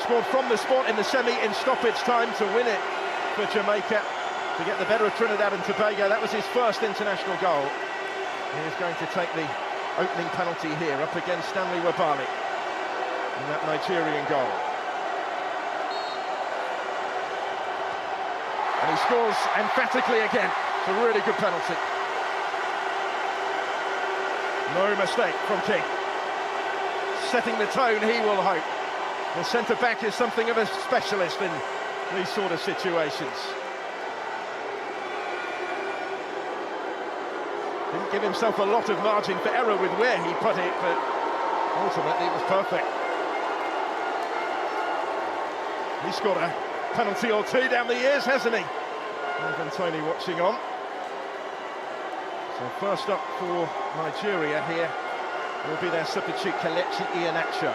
scored from the spot in the semi in stoppage time to win it for Jamaica, to get the better of Trinidad and Tobago. That was his first international goal. He is going to take the opening penalty here up against Stanley Wabali in that Nigerian goal. And he scores emphatically again. It's a really good penalty. No mistake from King. Setting the tone, he will hope. The centre-back is something of a specialist in these sort of situations. Didn't give himself a lot of margin for error with where he put it, but ultimately it was perfect. He's scored a penalty or two down the years, hasn't he? Ivan Toney watching on. So first up for Nigeria here will be their substitute Kelechi Iheanacho.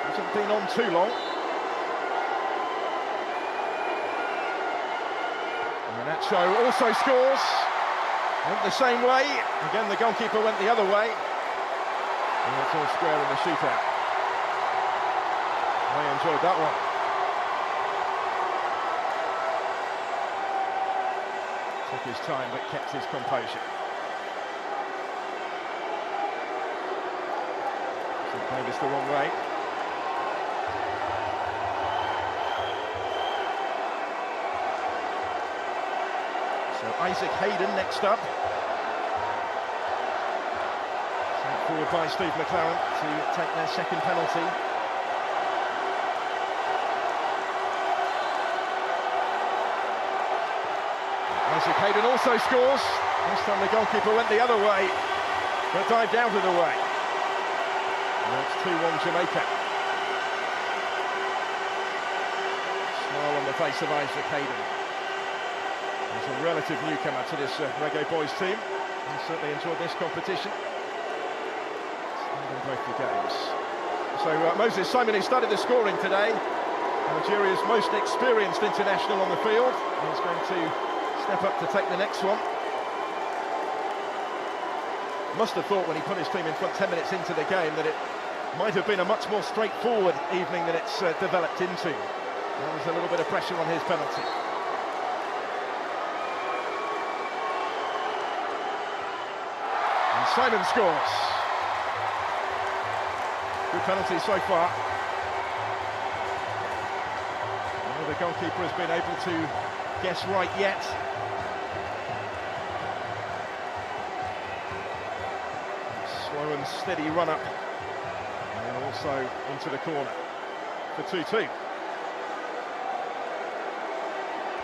Hasn't been on too long. Iheanacho also scores. Went the same way. Again, the goalkeeper went the other way. And it's all square in the shootout. I enjoyed that one. Took his time but kept his composure. So played this the wrong way. So Isaac Hayden next up. Sent forward by Steve McLaren to take their second penalty. Isaac Hayden also scores. This time the goalkeeper went the other way, but dived out of the way. And that's 2-1 Jamaica. Smile on the face of Isaac Hayden. He's a relative newcomer to this Reggae Boys team. He certainly enjoyed this competition. In both the games. So Moses Simeon, who started the scoring today, Nigeria's most experienced international on the field, is going to step up to take the next one. Must have thought when he put his team in front 10 minutes into the game that it might have been a much more straightforward evening than it's developed into. There was a little bit of pressure on his penalty. And Simon scores. Good penalty so far. Well, the goalkeeper has been able to guess right yet. Slow and steady run up, and also into the corner for 2-2.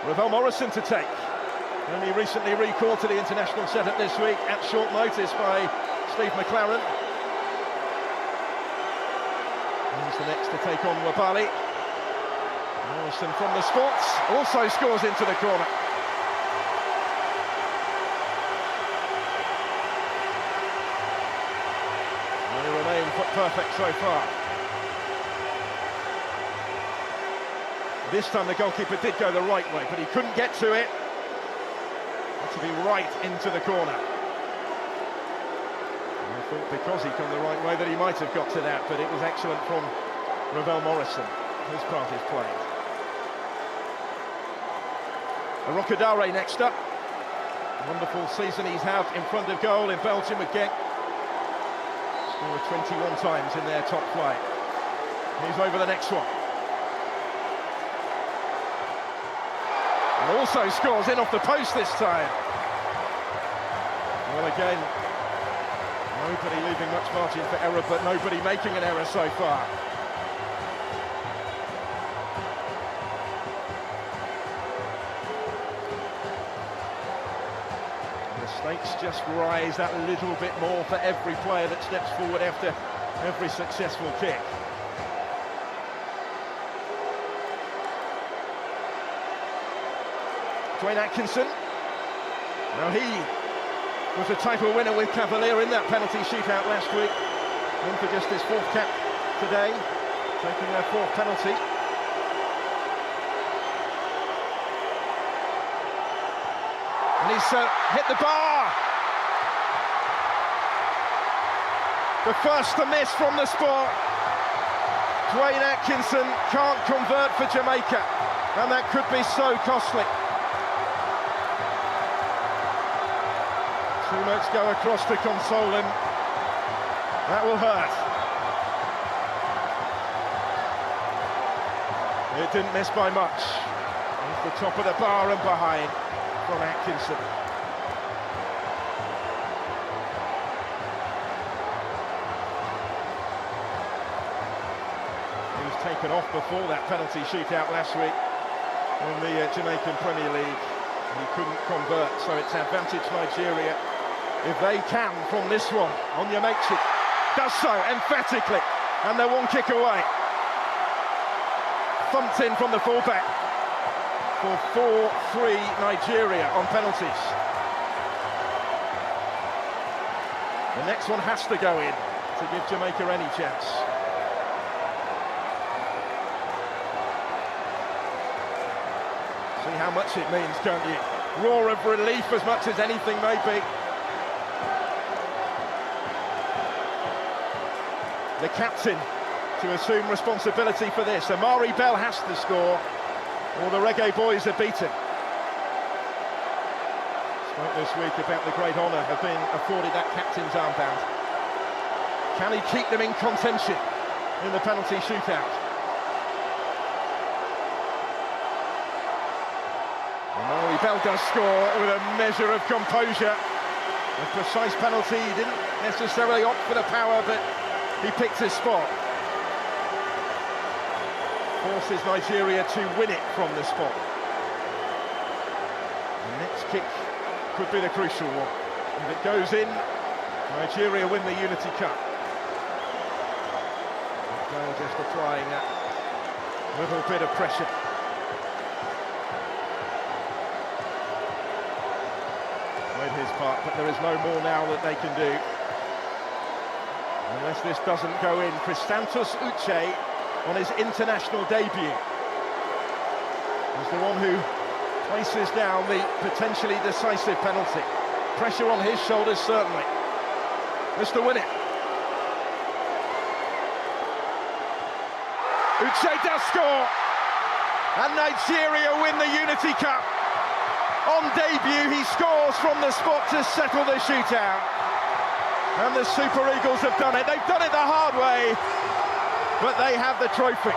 Ravel Morrison to take. Only recently recalled to the international setup this week at short notice by Steve McLaren. He's the next to take on Wabali. Morrison from the spots also scores into the corner. They remain perfect so far. This time the goalkeeper did go the right way, but he couldn't get to it. Had to be right into the corner. I thought because he'd gone the right way that he might have got to that, but it was excellent from Ravel Morrison. His part is played. Rokadare next up. Wonderful season he's had in front of goal in Belgium with Genk. Scored 21 times in their top flight. He's over the next one. And also scores in off the post this time. Well, again, nobody leaving much margin for error, but nobody making an error so far. The stakes just rise that little bit more for every player that steps forward after every successful kick. Dwayne Atkinson. Now he was a title winner with Cavalier in that penalty shootout last week. In for just his fourth cap today, taking their fourth penalty. And he's hit the bar. The first to miss from the spot. Dwayne Atkinson can't convert for Jamaica, and that could be so costly. Teammates go across to console him. That will hurt. It didn't miss by much. Off the top of the bar and behind from Atkinson. He was taken off before that penalty shootout last week in the Jamaican Premier League. He couldn't convert, so it's advantage Nigeria if they can from this one. Onyemaechi does so emphatically, and they're one kick away. Thumped in from the fullback for 4-3 Nigeria on penalties. The next one has to go in to give Jamaica any chance. See how much it means, can't you? Roar of relief as much as anything may be. The captain to assume responsibility for this. Amari Bell has to score, or the Reggae boys are beaten. Spoke this week about the great honour of being afforded that captain's armband. Can he keep them in contention in the penalty shootout? Amari Bell does score with a measure of composure. A precise penalty. He didn't necessarily opt for the power, but he picked his spot. Forces Nigeria to win it from the spot. The next kick could be the crucial one. If it goes in, Nigeria win the Unity Cup. Bell just applying that little bit of pressure. Played his part, but there is no more now that they can do. Unless this doesn't go in. Christantos Uche, on his international debut, is the one who places down the potentially decisive penalty. Pressure on his shoulders, certainly. Mr. Win it. Uche does score, and Nigeria win the Unity Cup. On debut, he scores from the spot to settle the shootout. And the Super Eagles have done it. They've done it the hard way, but they have the trophy.